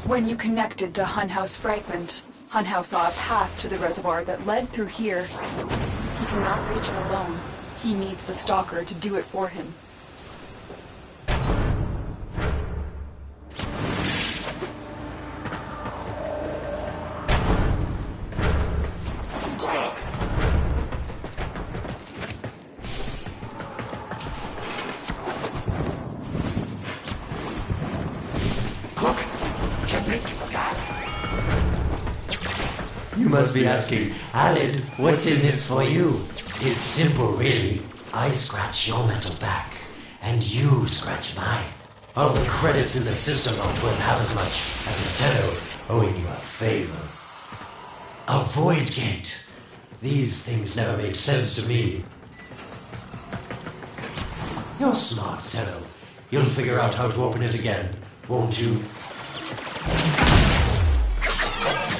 When you connected to Hunhouse Fragment, Hunhouse saw a path to the reservoir that led through here. He cannot reach it alone. He needs the Stalker to do it for him. You must be asking, Alid, what's in this for you? It's simple, really. I scratch your metal back, and you scratch mine. All the credits in the system aren't worth half as much as a Tenno owing you a favor. A void gate. These things never made sense to me. You're smart, Tenno. You'll figure out how to open it again, won't you?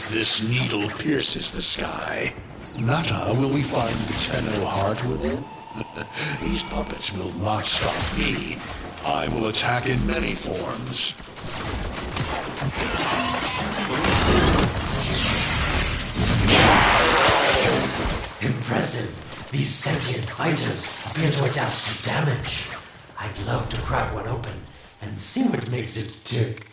This needle pierces the sky. Nata, will we find the Tenno heart within? These puppets will not stop me. I will attack in many forms. Impressive. These sentient fighters appear to adapt to damage. I'd love to crack one open and see what makes it tick.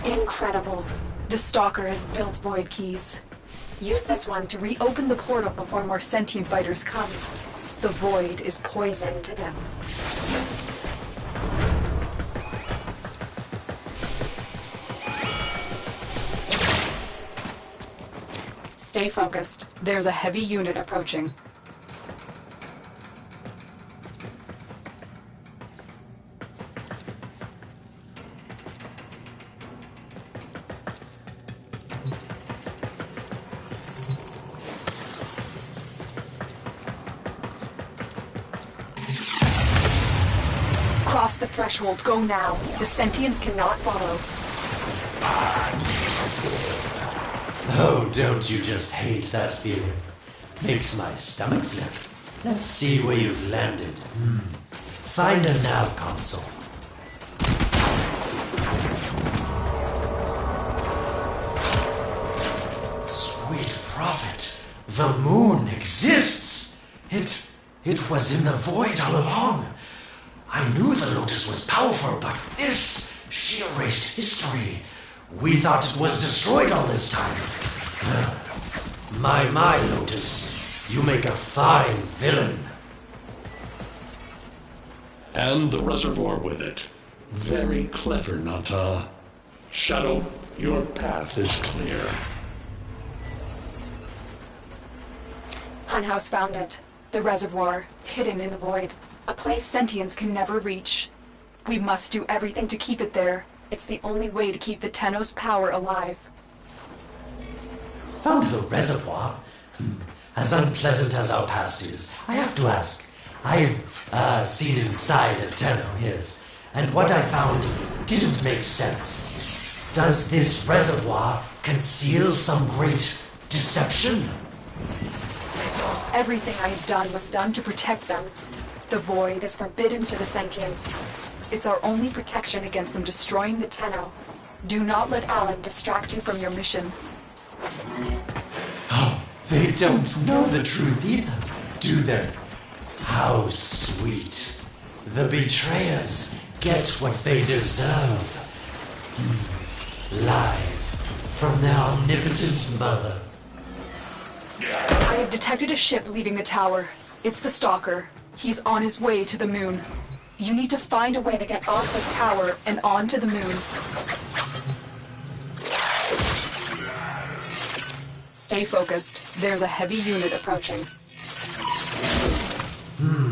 Incredible. The Stalker has built void keys. Use this one to reopen the portal before more sentient fighters come. The void is poison to them. Stay focused. There's a heavy unit approaching. Cross the threshold. Go now. The sentients cannot follow. Oh, don't you just hate that feeling? Makes my stomach flip. Let's see where you've landed. Find a nav console. Sweet prophet, the moon exists! It was in the void all along. I knew the Lotus was powerful, but this, she erased history. We thought it was destroyed all this time. My, Lotus, you make a fine villain. And the reservoir with it. Very clever, Nata. Shadow, your path is clear. Hunhouse found it. The reservoir, hidden in the void. A place sentients can never reach. We must do everything to keep it there. It's the only way to keep the Tenno's power alive. Found the reservoir? As unpleasant as our past is, I have to ask. I've seen inside a Tenno, yes, and what I found didn't make sense. Does this reservoir conceal some great deception? Everything I have done was done to protect them. The void is forbidden to the sentients. It's our only protection against them destroying the Tenno. Do not let Alan distract you from your mission. Oh, they don't know the truth either, do they? How sweet. The betrayers get what they deserve. Lies from their omnipotent mother. I have detected a ship leaving the tower. It's the Stalker. He's on his way to the moon. You need to find a way to get off this tower and onto the moon. Stay focused. There's a heavy unit approaching.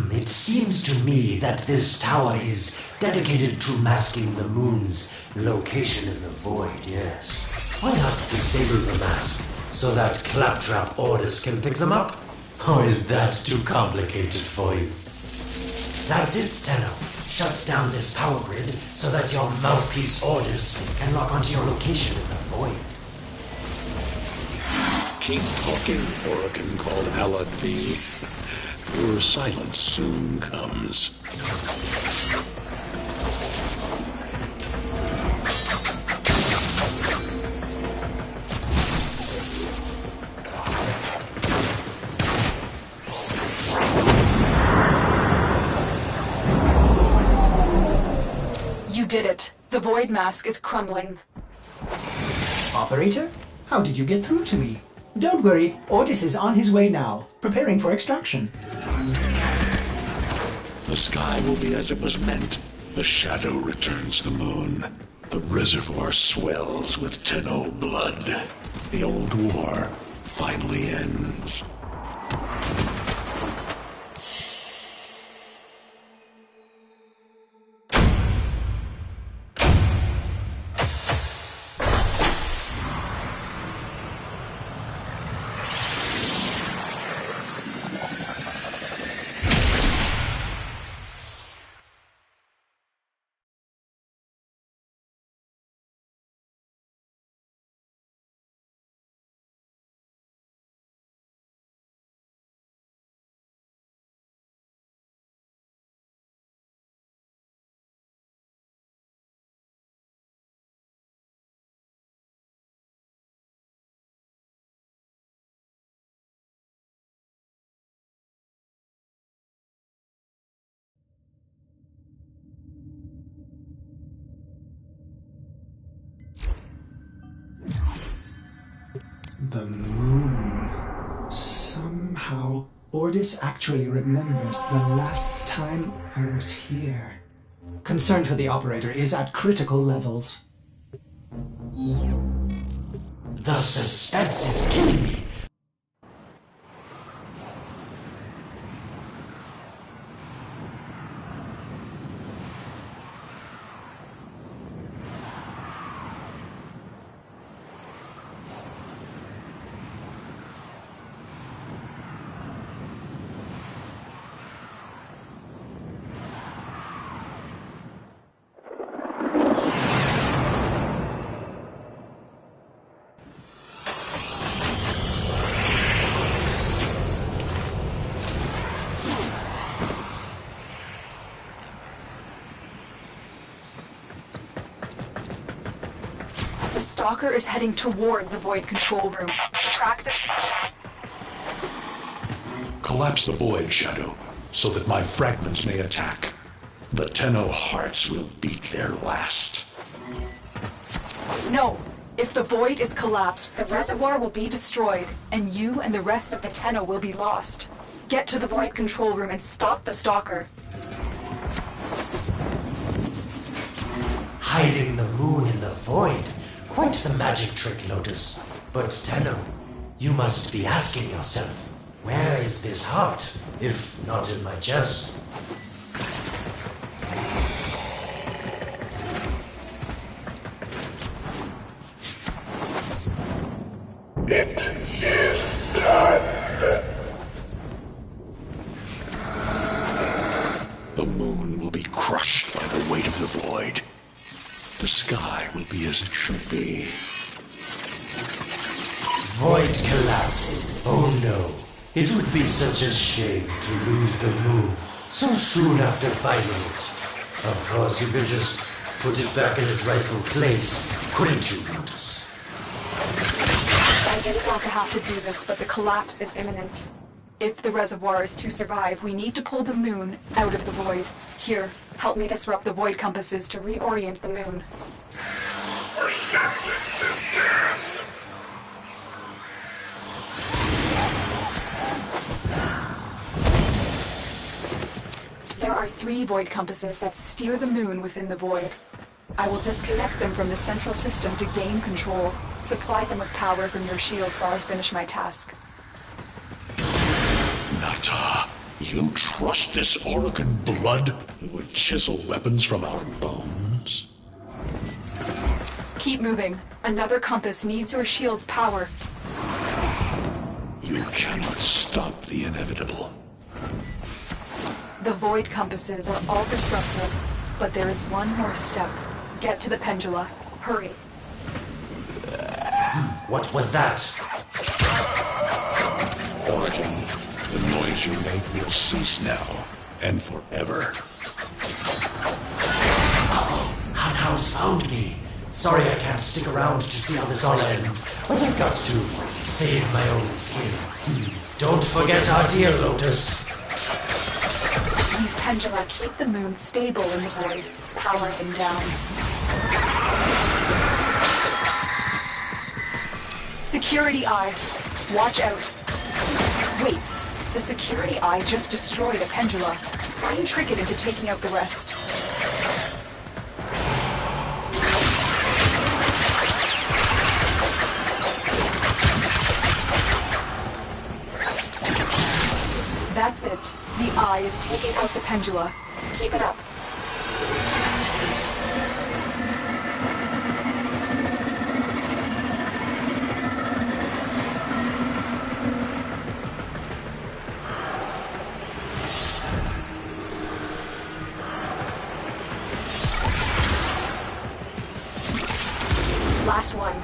It seems to me that this tower is dedicated to masking the moon's location in the void, yes. Why not disable the mask so that claptrap orders can pick them up? Or is that too complicated for you? That's it, Tenno. Shut down this power grid so that your mouthpiece orders can lock onto your location in the void. Keep talking, Oracle called Alad V. Your silence soon comes. You did it. The void mask is crumbling. Operator? How did you get through to me? Don't worry, Ortis is on his way now, preparing for extraction. The sky will be as it was meant. The shadow returns the moon. The reservoir swells with Tenno blood. The old war finally ends. The moon. Somehow, Ordis actually remembers the last time I was here. Concern for the operator is at critical levels. The suspense is killing me. The stalker is heading toward the void control room. Track the... Collapse the void, Shadow, so that my fragments may attack. The Tenno hearts will beat their last. No. If the void is collapsed, the reservoir will be destroyed, and you and the rest of the Tenno will be lost. Get to the void control room and stop the stalker. Hiding the moon in the void. Quite the magic trick, Lotus. But Tenno, you must be asking yourself, where is this heart, if not in my chest? It is done. The moon will be crushed by the weight of the void. The sky will be as it should be. Void collapse. Oh no. It would be such a shame to lose the moon so soon after finding it. Of course, you could just put it back in its rightful place, couldn't you, Lotus? I didn't want to have to do this, but the collapse is imminent. If the reservoir is to survive, we need to pull the moon out of the void. Here, help me disrupt the void compasses to reorient the moon. Our sentence is death. There are 3 void compasses that steer the moon within the void. I will disconnect them from the central system to gain control. Supply them with power from your shields while I finish my task. Nata, you trust this Orokin blood who would chisel weapons from our bones? Keep moving. Another compass needs your shield's power. You cannot stop the inevitable. The void compasses are all disrupted, but there is one more step. Get to the pendula. Hurry. What was that? Origin, the noise you make will cease now and forever. Hunhouse found me. Sorry I can't stick around to see how this all ends, but I've got to save my own skin. Don't forget our dear Lotus. These pendula keep the moon stable in the void, power them down. Security eye. Watch out. Wait, the security eye just destroyed a pendula. Try and trick it into taking out the rest. That's it. The eye is taking out the pendula. Keep it up. Last one.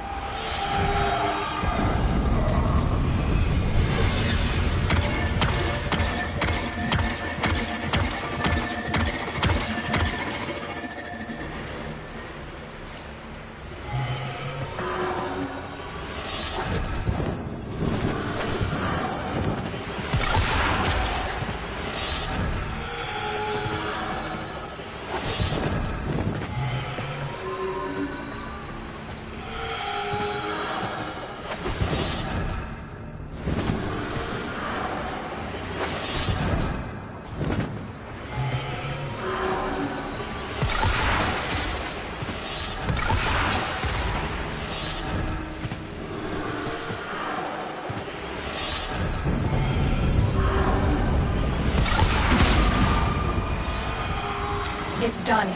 It's done.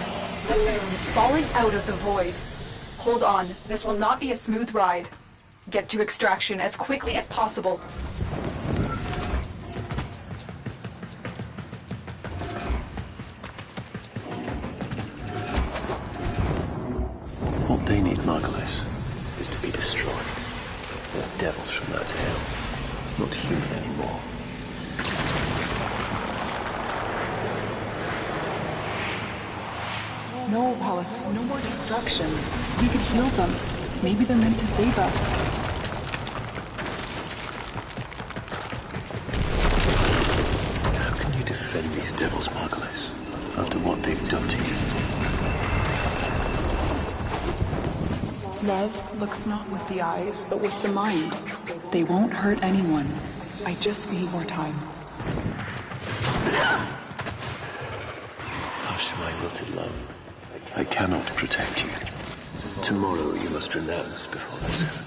The moon is falling out of the void. Hold on, this will not be a smooth ride. Get to extraction as quickly as possible. What they need, Margulis, is to be destroyed. They're devils from that hell, not human anymore. No, Palace, no more destruction. We could heal them. Maybe they're meant to save us. How can you defend these devils, Margulis, after what they've done to you? Love looks not with the eyes, but with the mind. They won't hurt anyone. I just need more time. Hush, my wilted love. I cannot protect you. Tomorrow you must renounce before the sun.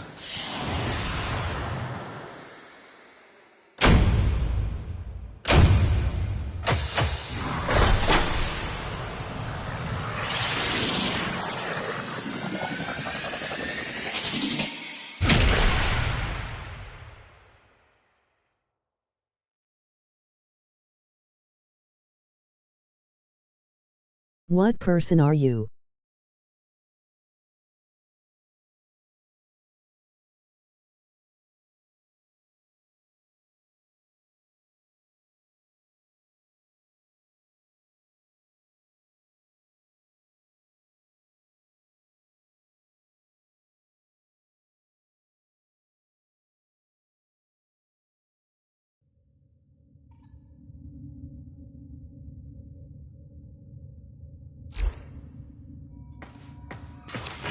What person are you?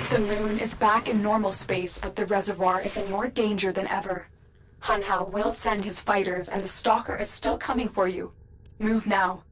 The moon is back in normal space, but the reservoir is in more danger than ever. Hunhao will send his fighters, and the Stalker is still coming for you. Move now.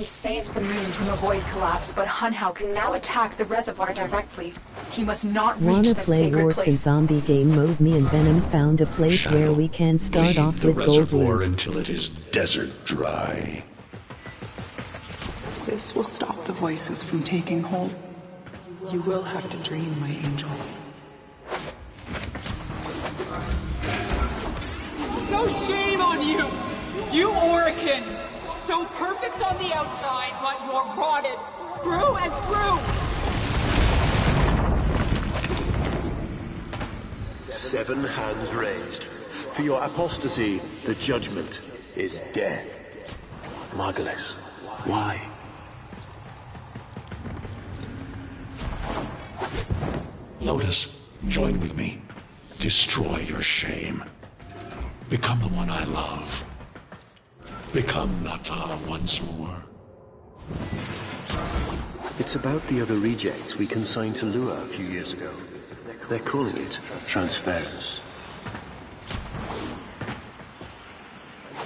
We saved the moon from a void collapse, but Hunhow can now attack the reservoir directly. He must not reach Wanna this play sacred Warts and place. Zombie game mode? Me and Venom found a place Shadow, where we can start bleed off the with gold reservoir loot. until it is desert dry. This will stop the voices from taking hold. You will have to dream, my angel. So shame on you! You Orican! So perfect on the outside, but you're rotted through and through! 7 hands raised. For your apostasy, the judgment is death. Margulis, why? Lotus, join with me. Destroy your shame. Become the one I love. Become Nata once more. It's about the other rejects we consigned to Lua a few years ago. They're calling it transference.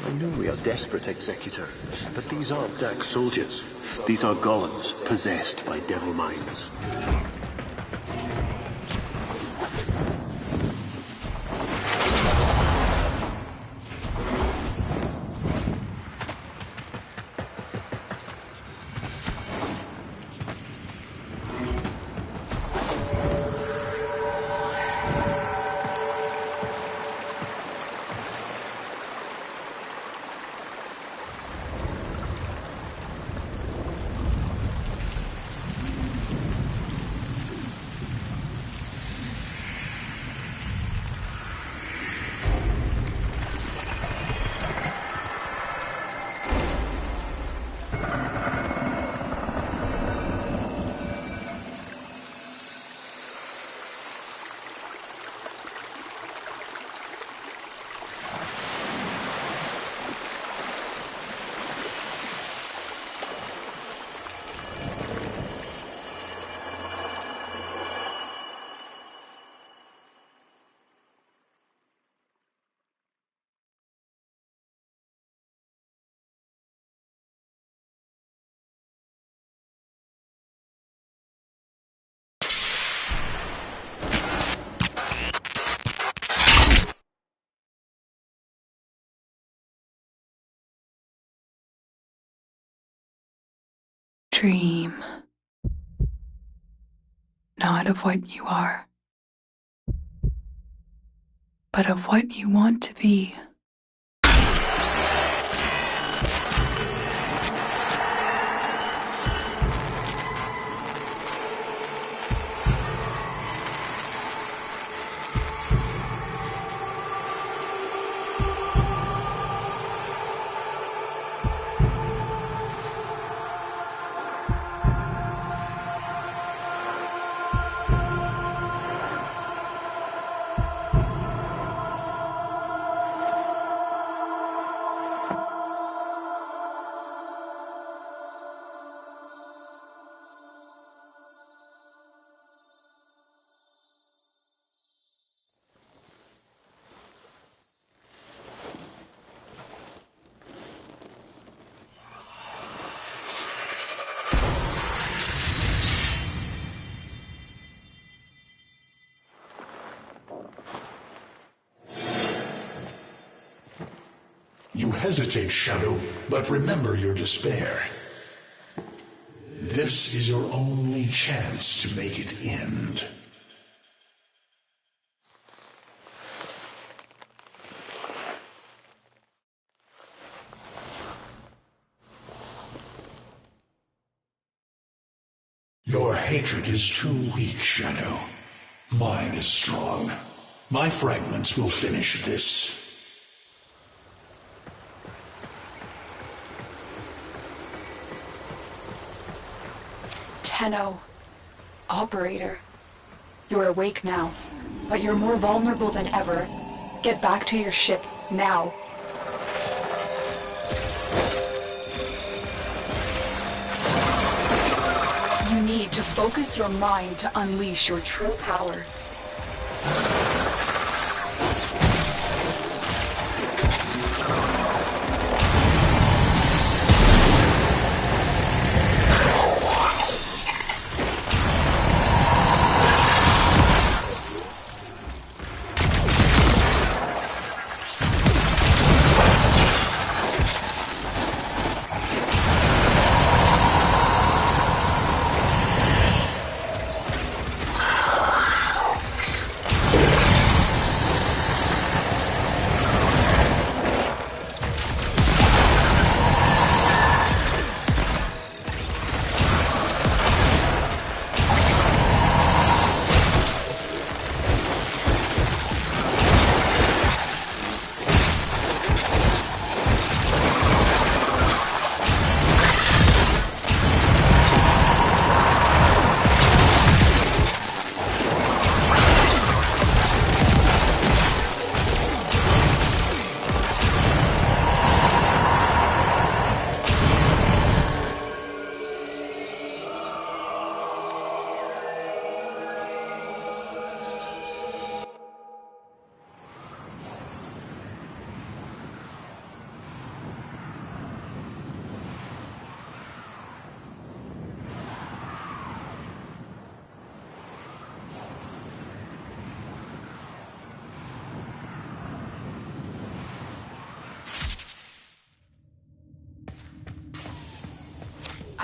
I know we are desperate, Executor, but these aren't Dark soldiers. These are golems possessed by devil minds. Dream. Not of what you are, but of what you want to be. You hesitate, Shadow, but remember your despair. This is your only chance to make it end. Your hatred is too weak, Shadow. Mine is strong. My fragments will finish this. Tenno. Operator. You're awake now, but you're more vulnerable than ever. Get back to your ship, now. You need to focus your mind to unleash your true power.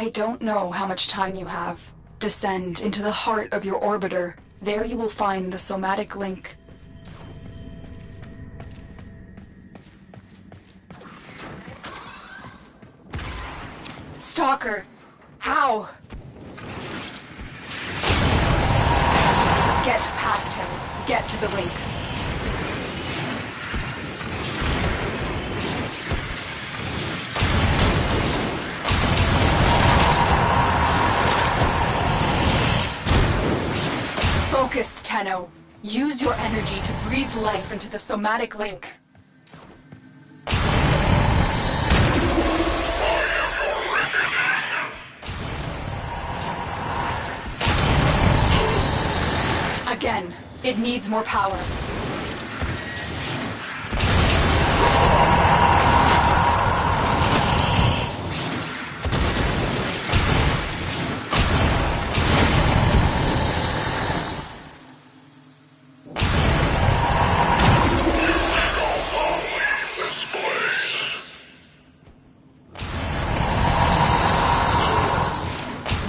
I don't know how much time you have. Descend into the heart of your orbiter. There you will find the somatic link. Stalker! How? Get past him. Get to the link. Focus, Tenno. Use your energy to breathe life into the somatic link. Again, it needs more power.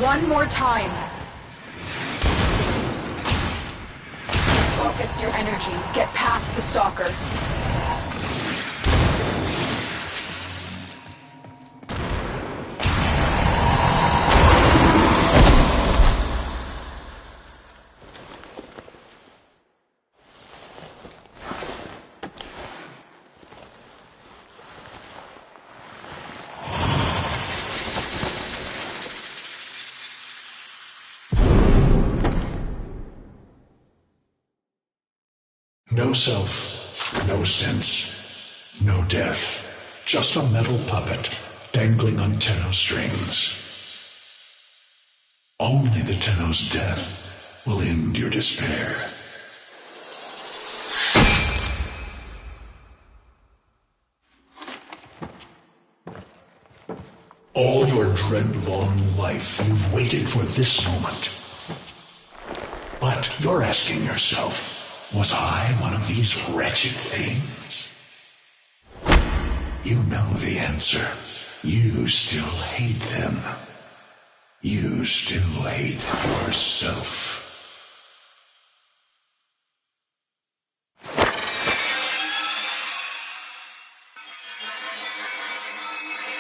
One more time. Focus your energy. Get past the stalker. No self, no sense, no death. Just a metal puppet dangling on Tenno strings. Only the Tenno's death will end your despair. All your dreadlong life, you've waited for this moment. But you're asking yourself, was I one of these wretched things? You know the answer. You still hate them. You still hate yourself.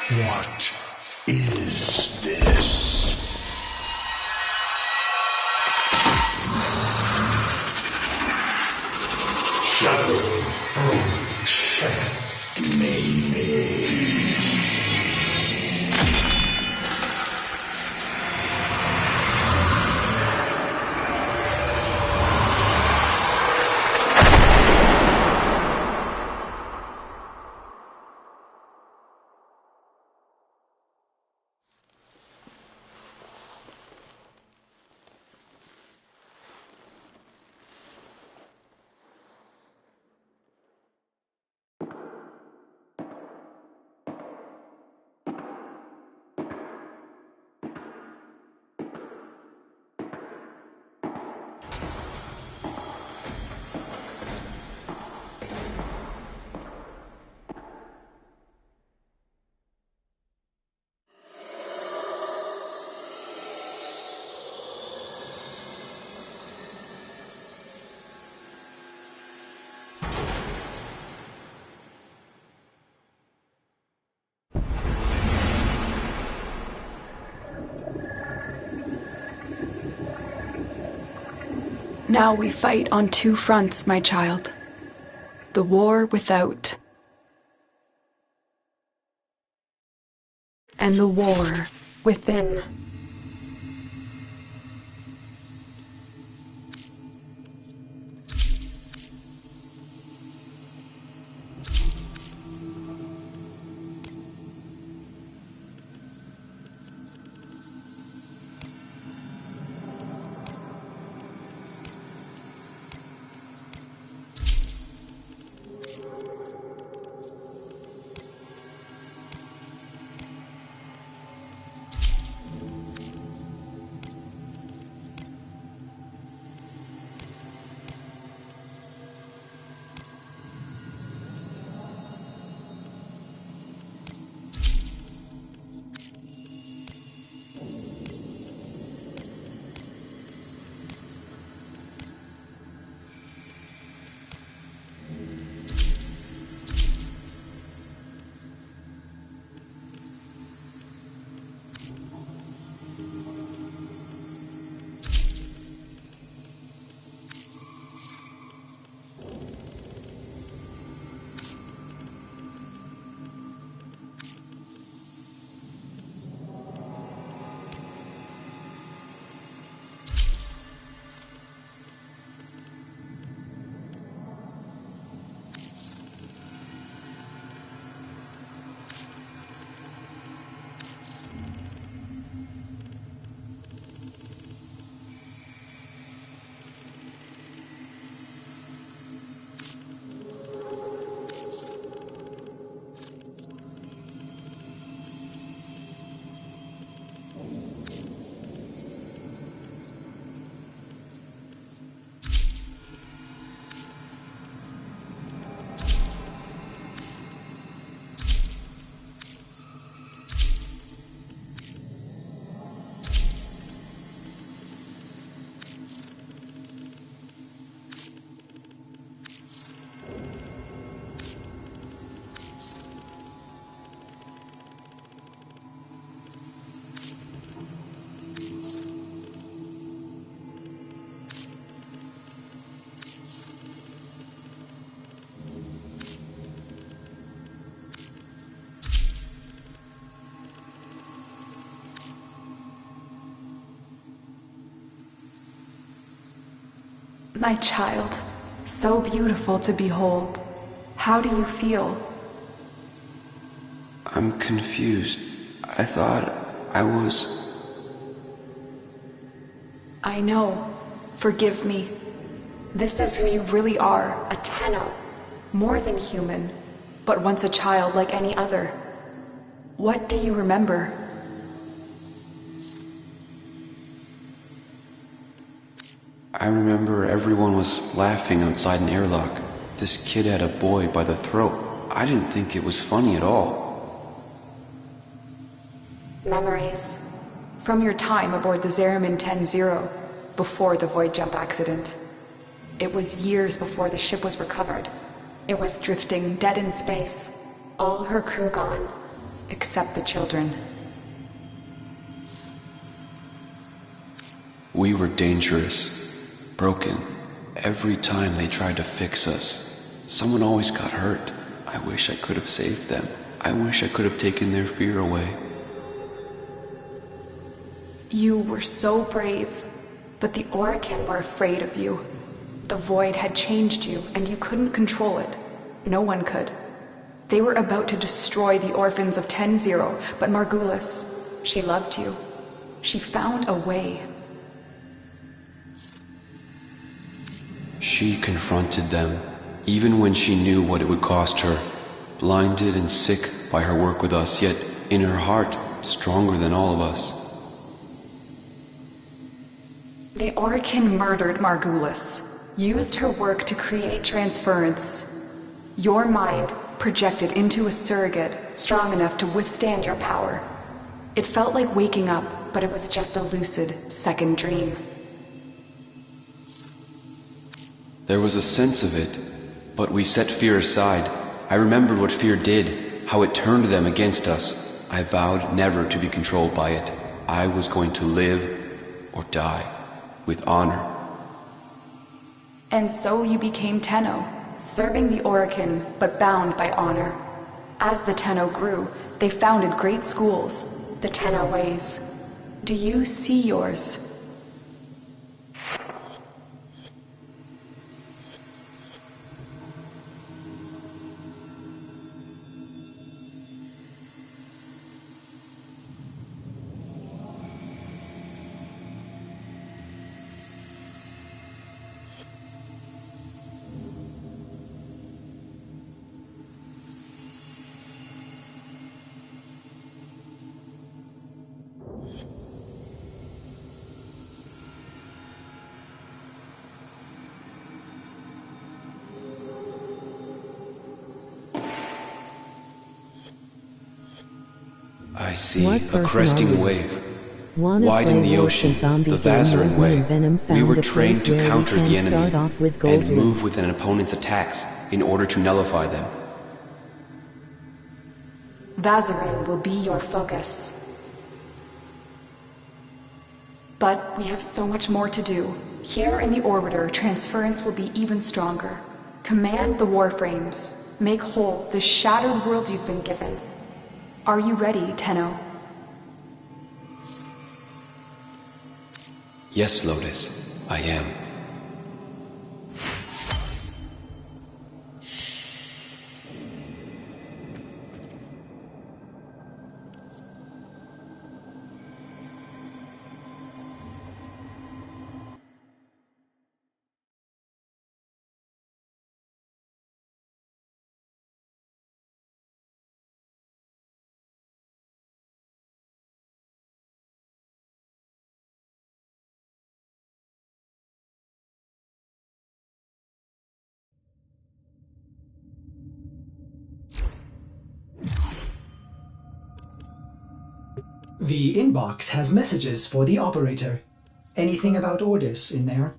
What is this? Shadow, protect me. Now we fight on two fronts, my child. The war without. And the war within. My child, so beautiful to behold. How do you feel? I'm confused. I thought I was... I know. Forgive me. This is who you really are, a Tenno. More than human, but once a child like any other. What do you remember? I remember everyone was laughing outside an airlock. This kid had a boy by the throat. I didn't think it was funny at all. Memories. From your time aboard the Zeramin 10-0, before the void jump accident. It was years before the ship was recovered. It was drifting dead in space. All her crew gone, except the children. We were dangerous. Broken. Every time they tried to fix us, someone always got hurt. I wish I could have saved them. I wish I could have taken their fear away. You were so brave, but the Orokin were afraid of you. The void had changed you, and you couldn't control it. No one could. They were about to destroy the orphans of 10-0, but Margulis, she loved you. She found a way. She confronted them, even when she knew what it would cost her. Blinded and sick by her work with us, yet in her heart, stronger than all of us. The Orokin murdered Margulis, used her work to create transference. Your mind projected into a surrogate strong enough to withstand your power. It felt like waking up, but it was just a lucid second dream. There was a sense of it, but we set fear aside. I remembered what fear did, how it turned them against us. I vowed never to be controlled by it. I was going to live or die with honor. And so you became Tenno, serving the Orokin, but bound by honor. As the Tenno grew, they founded great schools, the Tenno ways. Do you see yours? I see What a person cresting are you? wave. Wanna Wide in play the Wolf ocean, and Zombie the game Vazarin where way. Venom We found were a trained place to where we counter can the enemy start off with gold and loot. move with an opponent's attacks in order to nullify them. Vazarin will be your focus. But we have so much more to do. Here in the Orbiter, transference will be even stronger. Command the Warframes. Make whole the shattered world you've been given. Are you ready, Tenno? Yes, Lotus, I am. The inbox has messages for the operator. Anything about orders in there?